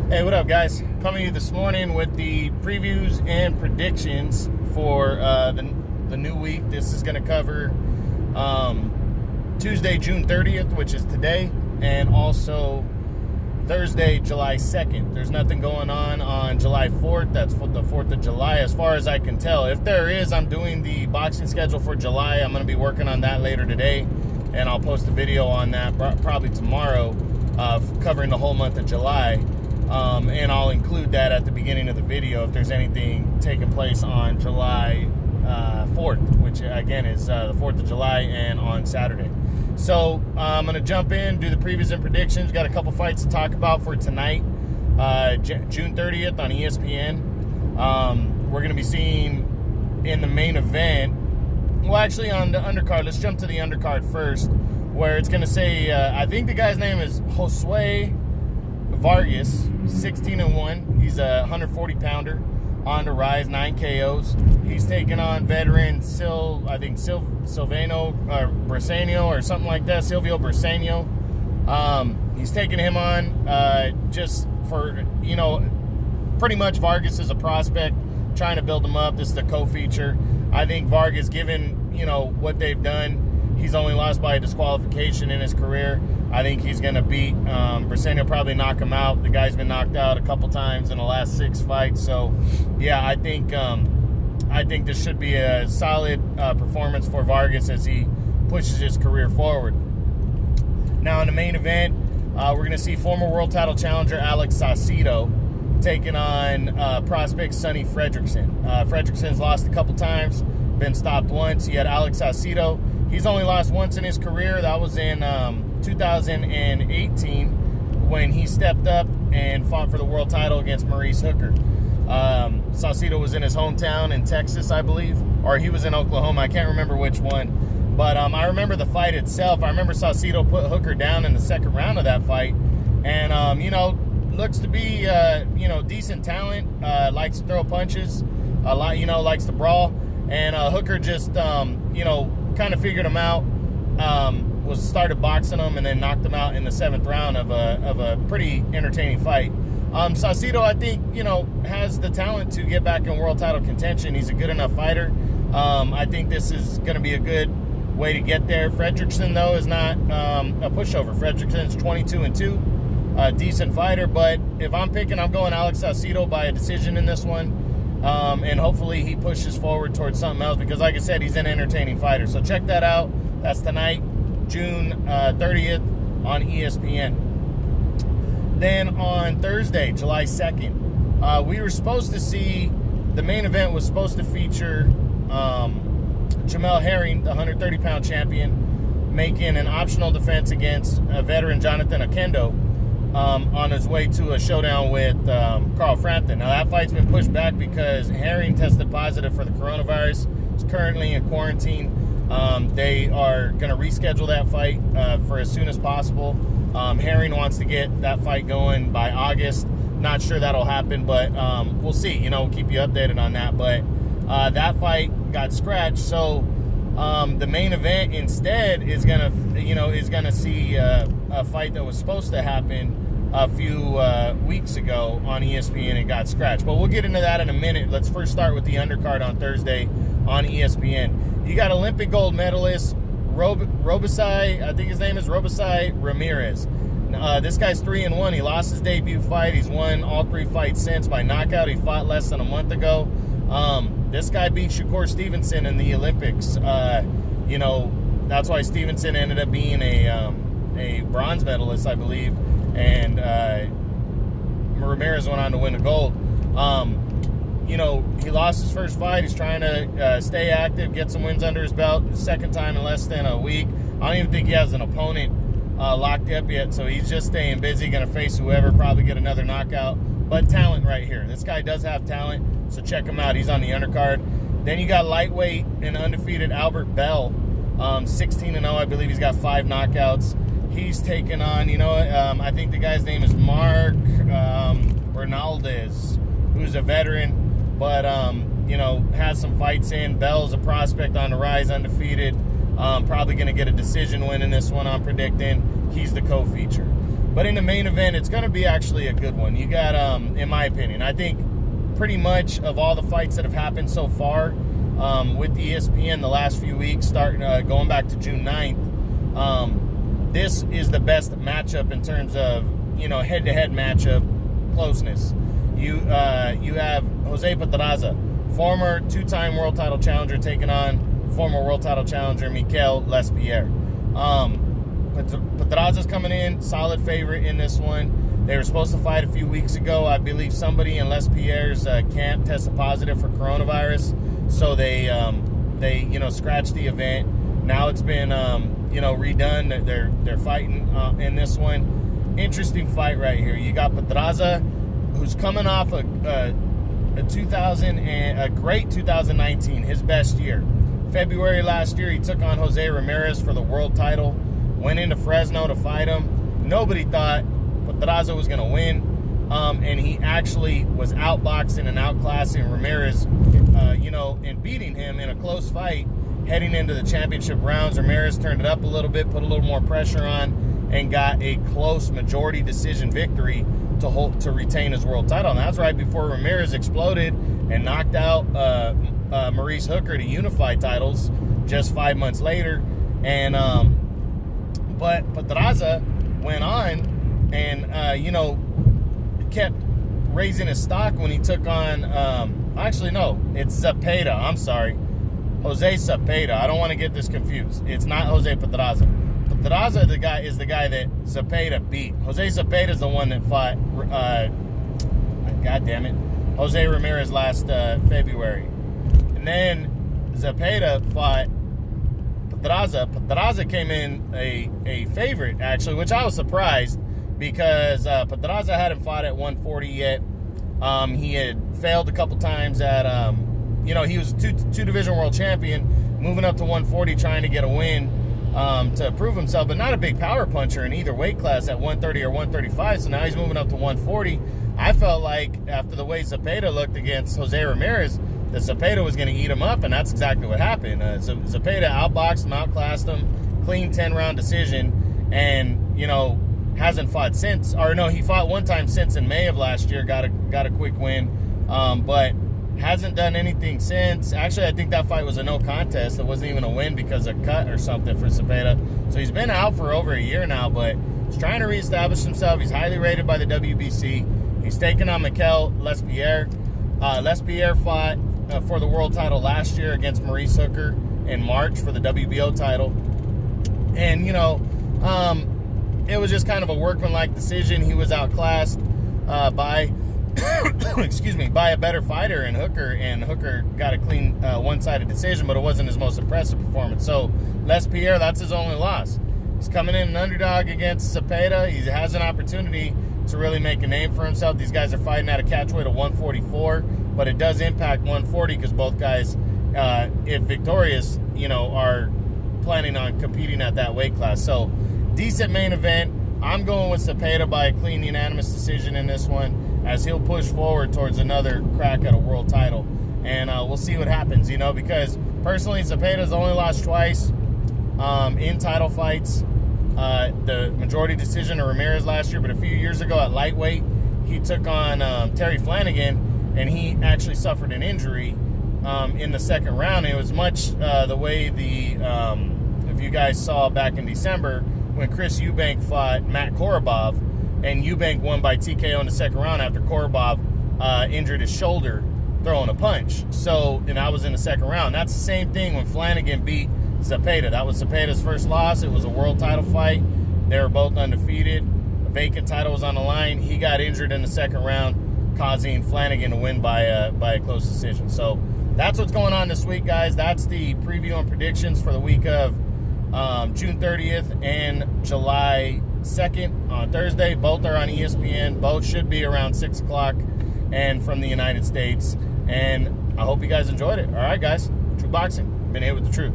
Hey, what up, guys? Coming to you this morning with the previews and predictions for the new week. This is going to cover Tuesday, June 30th, which is today, and also Thursday, July 2nd. There's nothing going on July 4th. That's for the 4th of July, as far as I can tell. If there is, I'm doing the boxing schedule for July. I'm going to be working on that later today, and I'll post a video on that probably tomorrow, covering the whole month of July. And I'll include that at the beginning of the video if there's anything taking place on July 4th, which again is the 4th of July and on Saturday. So I'm going to jump in, do the previews and predictions. Got a couple fights to talk about for tonight, June 30th on ESPN. We're going to be seeing in the main event, well, actually on the undercard, let's jump to the undercard first, where it's going to say, I think the guy's name is Josue Vargas, 16-1. He's a 140-pounder on the rise, 9 KOs. He's taking on veteran Silvano Briseño or something like that, Silvio Briseño. He's taking him on just for, pretty much Vargas is a prospect, trying to build him up. This is the co-feature. I think Vargas, given, what they've done, he's only lost by a disqualification in his career. I think he's going to beat Briseño, probably knock him out. The guy's been knocked out a couple times in the last 6 fights. So, yeah, I think this should be a solid performance for Vargas as he pushes his career forward. Now, in the main event, we're going to see former world title challenger Alex Saucedo taking on prospect Sonny Fredrickson. Fredrickson's lost a couple times, been stopped once. You had Alex Saucedo. He's only lost once in his career. That was in 2018 when he stepped up and fought for the world title against Maurice Hooker. Saucedo was in his hometown in Texas, I believe, or he was in Oklahoma. I can't remember which one. But I remember the fight itself. I remember Saucedo put Hooker down in the second round of that fight. And, looks to be, decent talent. Likes to throw punches. Likes to brawl. And Hooker just, kind of figured him out. Started boxing him and then knocked him out in the 7th round of a pretty entertaining fight. Saucedo, I think, has the talent to get back in world title contention. He's a good enough fighter. I think this is going to be a good way to get there. Fredrickson, though, is not a pushover. Fredrickson's 22-2, a decent fighter. But if I'm picking, I'm going Alex Saucedo by a decision in this one. And hopefully he pushes forward towards something else because, like I said, he's an entertaining fighter. So check that out. That's tonight, June 30th on ESPN. Then on Thursday, July 2nd, we were supposed to see, the main event was supposed to feature Jamel Herring, the 130-pound champion, making an optional defense against veteran Jonathan Oquendo on his way to a showdown with Carl Frampton. Now, that fight's been pushed back because Herring tested positive for the coronavirus. He's currently in quarantine. They are going to reschedule that fight for as soon as possible. Herring wants to get that fight going by August. Not sure that'll happen, but we'll see. We'll keep you updated on that. But that fight got scratched, so the main event instead is gonna see a fight that was supposed to happen a few weeks ago on ESPN and got scratched. But we'll get into that in a minute. Let's first start with the undercard on Thursday on ESPN. You got Olympic gold medalist Robisai, I think his name is Robisai Ramirez. This guy's 3-1. He lost his debut fight. He's won all 3 fights since by knockout. He fought less than a month ago. This guy beat Shakur Stevenson in the Olympics. That's why Stevenson ended up being a bronze medalist, I believe, and Ramirez went on to win the gold. He lost his first fight. He's trying to stay active, get some wins under his belt. The second time in less than a week. I don't even think he has an opponent locked up yet, so he's just staying busy, going to face whoever, probably get another knockout. But talent right here. This guy does have talent, so check him out. He's on the undercard. Then you got lightweight and undefeated Albert Bell, 16-0. I believe he's got 5 knockouts. He's taken on, I think the guy's name is Mark Bernaldez, who's a veteran, but, has some fights in. Bell's a prospect on the rise, undefeated. Probably going to get a decision win in this one, I'm predicting. He's the co-feature. But in the main event, it's going to be actually a good one. You got, in my opinion, I think pretty much of all the fights that have happened so far with the ESPN the last few weeks, starting going back to June 9th, this is the best matchup in terms of, you know, head-to-head matchup closeness. You have Jose Pedraza, former two-time world title challenger, taking on former world title challenger Mikel Lespierre. Pedraza's coming in, solid favorite in this one. They were supposed to fight a few weeks ago. I believe somebody in Lespierre's camp tested positive for coronavirus, so they you know, scratched the event. Now it's been you know, redone. They're fighting in this one. Interesting fight right here. You got Pedraza, who's coming off a great 2019, his best year. February last year, he took on Jose Ramirez for the world title. Went into Fresno to fight him. Nobody thought Pedraza was going to win, and he actually was outboxing and outclassing Ramirez, you know, and beating him in a close fight. Heading into the championship rounds, Ramirez turned it up a little bit, put a little more pressure on, and got a close majority decision victory to retain his world title. And that's right before Ramirez exploded and knocked out Maurice Hooker to unify titles just 5 months later. And but Pedraza went on and you know, kept raising his stock when he took on actually no, it's Zepeda. I'm sorry, Jose Zepeda. I don't want to get this confused. It's not Jose Pedraza. Pedraza is the guy that Zepeda beat. Jose Zepeda is the one that fought God damn it, Jose Ramirez last February. And then Zepeda fought Pedraza. Pedraza came in a favorite, actually, which I was surprised because Pedraza hadn't fought at 140 yet. He had failed a couple times at, you know, he was two division world champion, moving up to 140, trying to get a win to prove himself, but not a big power puncher in either weight class at 130 or 135. So now he's moving up to 140. I felt like after the way Zepeda looked against Jose Ramirez, that Zepeda was going to eat him up, and that's exactly what happened. Zepeda outboxed him, outclassed him, clean 10-round decision, and, you know, hasn't fought since. Or no, he fought one time since in May of last year, got a quick win, but hasn't done anything since. Actually, I think that fight was a no contest. It wasn't even a win because of cut or something for Zepeda. So he's been out for over a year now, but he's trying to reestablish himself. He's highly rated by the WBC. He's taken on Mikel Lespierre. Lespierre fought for the world title last year against Maurice Hooker in March for the WBO title. And, you know, it was just kind of a workmanlike decision. He was outclassed by, excuse me, by a better fighter in Hooker, and Hooker got a clean one-sided decision, but it wasn't his most impressive performance. So Lespierre, that's his only loss. He's coming in an underdog against Zepeda. He has an opportunity to really make a name for himself. These guys are fighting at a catchweight of 144, but it does impact 140 because both guys, if victorious, you know, are planning on competing at that weight class. So decent main event. I'm going with Zepeda by a clean unanimous decision in this one, as he'll push forward towards another crack at a world title. And we'll see what happens, you know, because personally, Zepeda's only lost twice in title fights. The majority decision of Ramirez last year, but a few years ago at lightweight, he took on Terry Flanagan, and he actually suffered an injury in the second round. It was much the way if you guys saw back in December when Chris Eubank fought Matt Korobov, and Eubank won by TKO in the second round after Korobov injured his shoulder throwing a punch. So, and that was in the second round. That's the same thing when Flanagan beat Zepeda. That was Zepeda's first loss. It was a world title fight. They were both undefeated. A vacant title was on the line. He got injured in the second round, causing Flanagan to win by a close decision. So that's what's going on this week, guys. That's the preview and predictions for the week of June 30th and July 2nd on Thursday. Both are on ESPN. Both should be around 6 o'clock and from the United States. And I hope you guys enjoyed it. All right, guys. True Boxing. Been here with the truth.